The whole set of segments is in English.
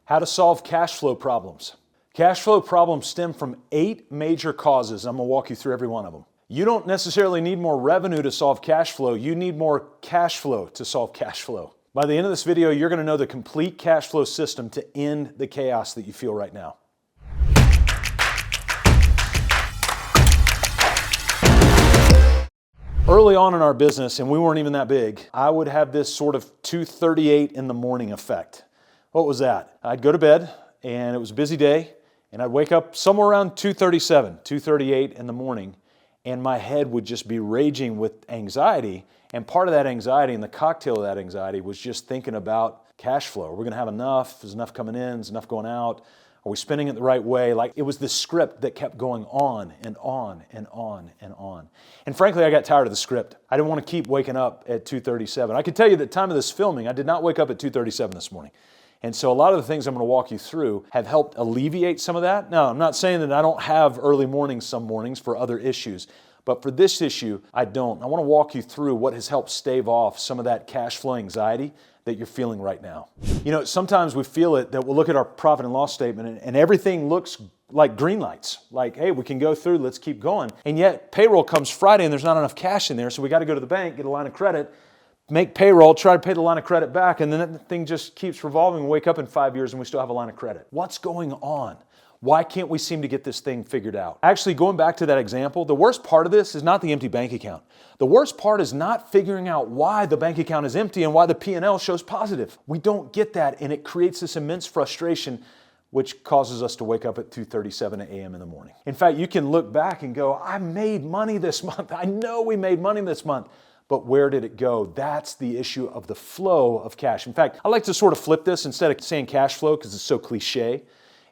How to solve cash flow problems. Cash flow problems stem from 8 major causes. I'm going to walk you through every one of them. You don't necessarily need more revenue to solve cash flow. You need more cash flow to solve cash flow. By the end of this video, you're going to know the complete cash flow system to end the chaos that you feel right now. Early on in our business, and we weren't even that big, I would have this sort of 2:38 in the morning effect. What was that? I'd go to bed, and it was a busy day, and I'd wake up somewhere around 2:37, 2:38 in the morning, and my head would just be raging with anxiety. And part of that anxiety and the cocktail of that anxiety was just thinking about cash flow. Are we going to have enough? Is enough coming in? Is enough going out? Are we spending it the right way? Like, it was this script that kept going on and on and on and on. And frankly, I got tired of the script. I didn't want to keep waking up at 2:37. I can tell you that time of this filming, I did not wake up at 2:37 this morning. And so a lot of the things I'm going to walk you through have helped alleviate some of that. Now, I'm not saying that I don't have early mornings some mornings for other issues, but for this issue, I don't. I want to walk you through what has helped stave off some of that cash flow anxiety that you're feeling right now. You know, sometimes we feel it that we'll look at our profit and loss statement and everything looks like green lights. Like, hey, we can go through, let's keep going. And yet payroll comes Friday and there's not enough cash in there, so we got to go to the bank, get a line of credit, make payroll, try to pay the line of credit back, and then that thing just keeps revolving. We wake up in 5 years and we still have a line of credit. What's going on? Why can't we seem to get this thing figured out? Actually, going back to that example, the worst part of this is not the empty bank account. The worst part is not figuring out why the bank account is empty and why the P&L shows positive. We don't get that, and it creates this immense frustration, which causes us to wake up at 2:37 a.m. in the morning. In fact, you can look back and go, I made money this month. I know we made money this month. But where did it go? That's the issue of the flow of cash. In fact, I like to sort of flip this instead of saying cash flow because it's so cliche.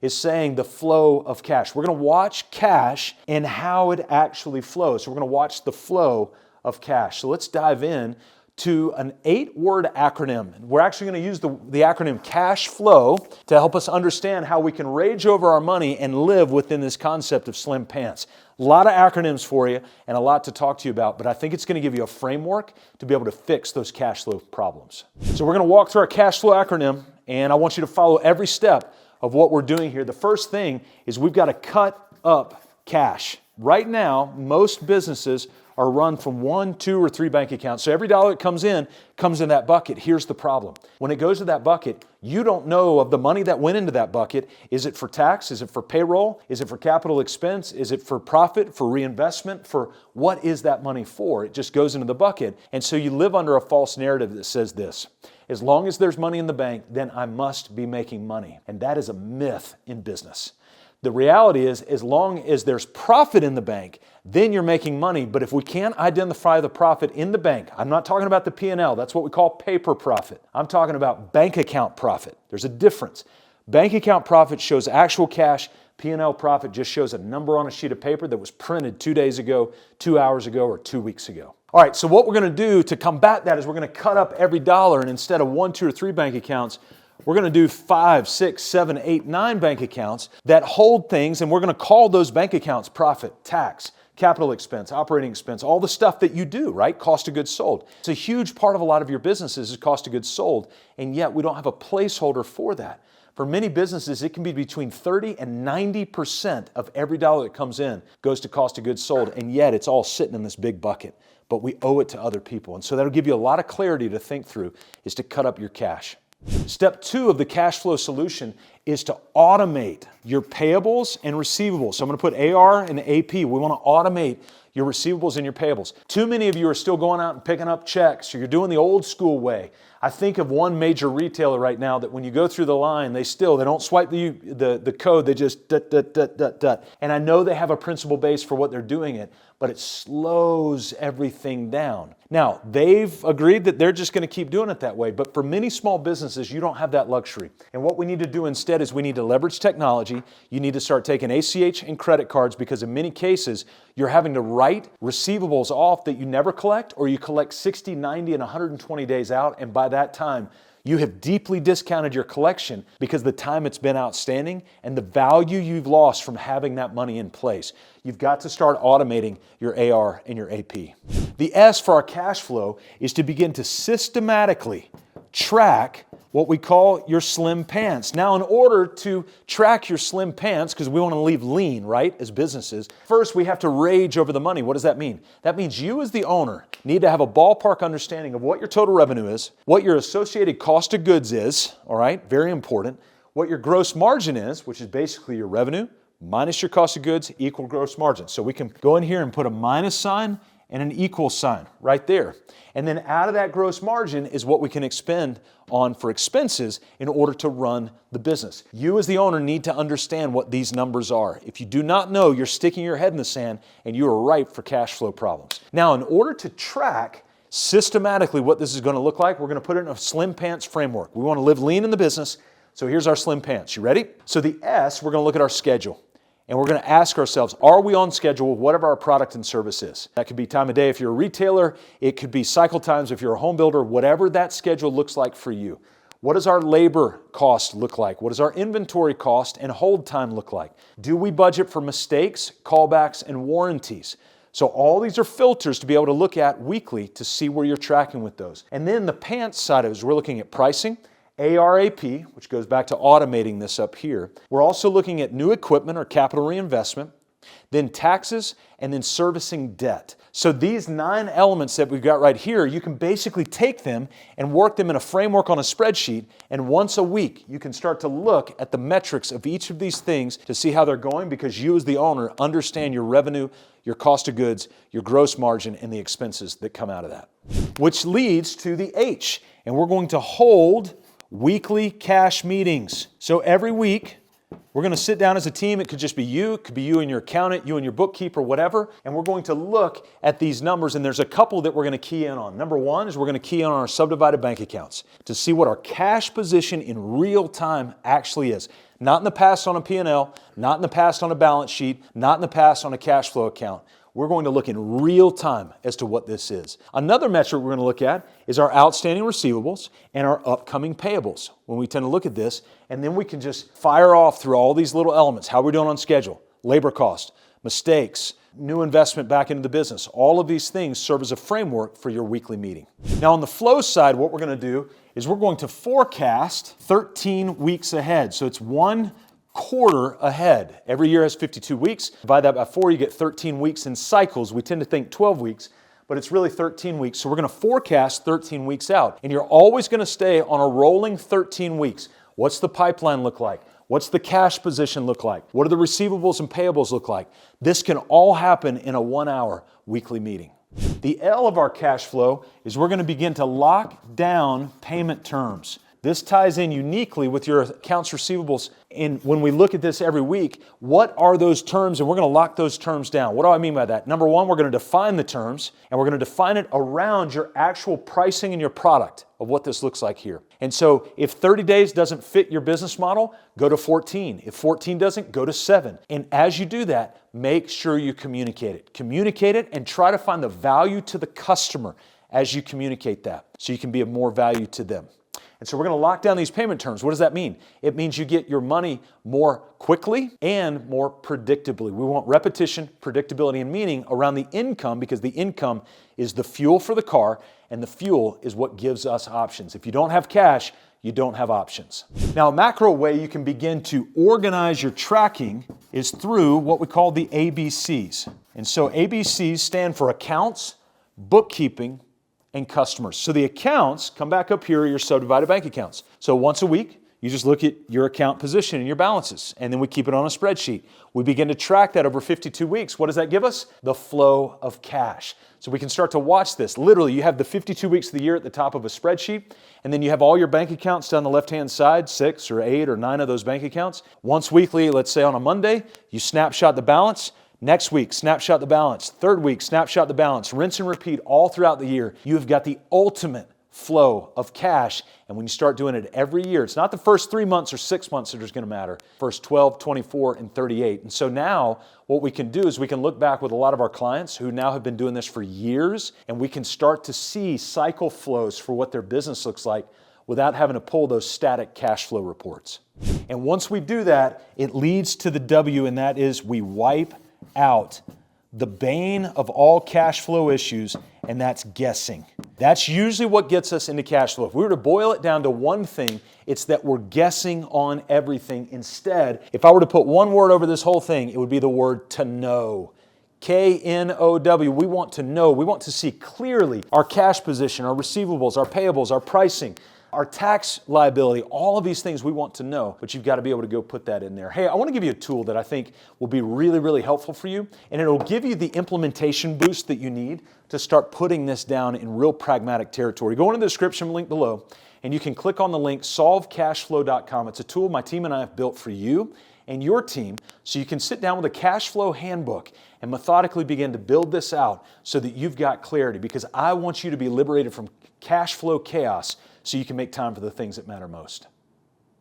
Is saying the flow of cash. We're going to watch cash and how it actually flows. So we're going to watch the flow of cash. So let's dive in to an 8-word acronym. We're actually going to use the acronym cash flow to help us understand how we can rage over our money and live within this concept of slim pants. A lot of acronyms for you and a lot to talk to you about, but I think it's going to give you a framework to be able to fix those cash flow problems. So we're going to walk through our cash flow acronym, and I want you to follow every step of what we're doing here. The first thing is we've got to cut up cash. Right now, most businesses are run from 1, 2, or 3 bank accounts. So every dollar that comes in that bucket. Here's the problem. When it goes to that bucket, you don't know of the money that went into that bucket. Is it for tax? Is it for payroll? Is it for capital expense? Is it for profit, for reinvestment? For what is that money for? It just goes into the bucket. And so you live under a false narrative that says this: as long as there's money in the bank, then I must be making money. And that is a myth in business. The reality is, as long as there's profit in the bank, then you're making money. But if we can't identify the profit in the bank, I'm not talking about the P&L. That's what we call paper profit. I'm talking about bank account profit. There's a difference. Bank account profit shows actual cash. P&L profit just shows a number on a sheet of paper that was printed 2 days ago, 2 hours ago, or 2 weeks ago. All right, so what we're going to do to combat that is we're going to cut up every dollar, and instead of 1, 2, or 3 bank accounts, we're going to do 5, 6, 7, 8, 9 bank accounts that hold things, and we're going to call those bank accounts profit, tax, capital expense, operating expense, all the stuff that you do, right? Cost of goods sold. It's a huge part of a lot of your businesses is cost of goods sold, and yet we don't have a placeholder for that. For many businesses, it can be between 30 and 90% of every dollar that comes in goes to cost of goods sold, and yet it's all sitting in this big bucket. But we owe it to other people. And so that'll give you a lot of clarity to think through, is to cut up your cash. Step 2 of the cash flow solution is to automate your payables and receivables. So I'm going to put AR and AP. We want to automate your receivables and your payables. Too many of you are still going out and picking up checks, or you're doing the old school way. I think of one major retailer right now that when you go through the line, they don't swipe the code, they just ... And I know they have a principle base for what they're doing it, but it slows everything down. Now, they've agreed that they're just going to keep doing it that way, but for many small businesses, you don't have that luxury. And what we need to do instead is we need to leverage technology. You need to start taking ACH and credit cards, because in many cases, you're having to write receivables off that you never collect, or you collect 60, 90, and 120 days out, and by that time, you have deeply discounted your collection because the time it's been outstanding and the value you've lost from having that money in place. You've got to start automating your AR and your AP. The S for our cash flow is to begin to systematically track what we call your slim pants. Now, in order to track your slim pants, because we want to leave lean, right, as businesses, first we have to rage over the money. What does that mean? That means you as the owner need to have a ballpark understanding of what your total revenue is, what your associated cost of goods is, all right, very important, what your gross margin is, which is basically your revenue, minus your cost of goods equal gross margin. So we can go in here and put a minus sign and an equal sign right there. And then out of that gross margin is what we can expend on for expenses in order to run the business. You as the owner need to understand what these numbers are. If you do not know, you're sticking your head in the sand and you are ripe for cash flow problems. Now, in order to track systematically what this is going to look like, we're going to put it in a slim pants framework. We want to live lean in the business. So here's our slim pants. You ready? So the S, we're going to look at our schedule. And we're going to ask ourselves, are we on schedule with whatever our product and service is? That could be time of day if you're a retailer. It could be cycle times if you're a home builder, whatever that schedule looks like for you. What does our labor cost look like? What does our inventory cost and hold time look like? Do we budget for mistakes, callbacks, and warranties? So all these are filters to be able to look at weekly to see where you're tracking with those. And then the pants side of it is we're looking at pricing, A.R.A.G.E, which goes back to automating this up here. We're also looking at new equipment or capital reinvestment, then taxes, and then servicing debt. So these 9 elements that we've got right here, you can basically take them and work them in a framework on a spreadsheet, and once a week you can start to look at the metrics of each of these things to see how they're going, because you as the owner understand your revenue, your cost of goods, your gross margin, and the expenses that come out of that. Which leads to the H, and we're going to hold weekly cash meetings. So every week, we're going to sit down as a team. It could just be you. It could be you and your accountant, you and your bookkeeper, whatever. And we're going to look at these numbers. And there's a couple that we're going to key in on. Number one is we're going to key in on our subdivided bank accounts to see what our cash position in real time actually is. Not in the past on a P&L, not in the past on a balance sheet, not in the past on a cash flow account. We're going to look in real time as to what this is. Another metric we're going to look at is our outstanding receivables and our upcoming payables when we tend to look at this. And then we can just fire off through all these little elements. How are we doing on schedule? Labor cost, mistakes, new investment back into the business. All of these things serve as a framework for your weekly meeting. Now on the flow side, what we're going to do is we're going to forecast 13 weeks ahead. So it's one quarter ahead. Every year has 52 weeks. Divide that by 4, you get 13 weeks in cycles. We tend to think 12 weeks, but it's really 13 weeks. So we're going to forecast 13 weeks out. And you're always going to stay on a rolling 13 weeks. What's the pipeline look like? What's the cash position look like? What do the receivables and payables look like? This can all happen in a 1-hour weekly meeting. The L of our cash flow is we're going to begin to lock down payment terms. This ties in uniquely with your accounts receivables. And when we look at this every week, what are those terms? And we're going to lock those terms down. What do I mean by that? Number one, we're going to define the terms, and we're going to define it around your actual pricing and your product of what this looks like here. And so if 30 days doesn't fit your business model, go to 14. If 14 doesn't, go to 7. And as you do that, make sure you communicate it. Communicate it and try to find the value to the customer as you communicate that so you can be of more value to them. And so we're going to lock down these payment terms. What does that mean? It means you get your money more quickly and more predictably. We want repetition, predictability, and meaning around the income, because the income is the fuel for the car, and the fuel is what gives us options. If you don't have cash, you don't have options. Now, a macro way you can begin to organize your tracking is through what we call the ABCs. And so ABCs stand for accounts, bookkeeping, and customers. So the accounts, come back up here, are your subdivided bank accounts. So once a week, you just look at your account position and your balances, and then we keep it on a spreadsheet. We begin to track that over 52 weeks. What does that give us? The flow of cash. So we can start to watch this. Literally, you have the 52 weeks of the year at the top of a spreadsheet, and then you have all your bank accounts down the left-hand side, 6 or 8 or 9 of those bank accounts. Once weekly, let's say on a Monday, you snapshot the balance. Next week, snapshot the balance. Third week, snapshot the balance. Rinse and repeat all throughout the year. You have got the ultimate flow of cash. And when you start doing it every year, it's not the first 3 months or 6 months that is going to matter. First 12, 24, and 38. And so now what we can do is we can look back with a lot of our clients who now have been doing this for years, and we can start to see cycle flows for what their business looks like without having to pull those static cash flow reports. And once we do that, it leads to the W, and that is we wipe out the bane of all cash flow issues, and that's guessing. That's usually what gets us into cash flow. If we were to boil it down to one thing, it's that we're guessing on everything. Instead, if I were to put one word over this whole thing, it would be the word to know. K-N-O-W. We want to know. We want to see clearly our cash position, our receivables, our payables, our pricing, our tax liability, all of these things we want to know, but you've got to be able to go put that in there. Hey, I want to give you a tool that I think will be really, really helpful for you, and it'll give you the implementation boost that you need to start putting this down in real pragmatic territory. Go into the description link below, and you can click on the link, solvecashflow.com. It's a tool my team and I have built for you and your team, so you can sit down with a cash flow handbook and methodically begin to build this out so that you've got clarity, because I want you to be liberated from cash flow chaos so you can make time for the things that matter most.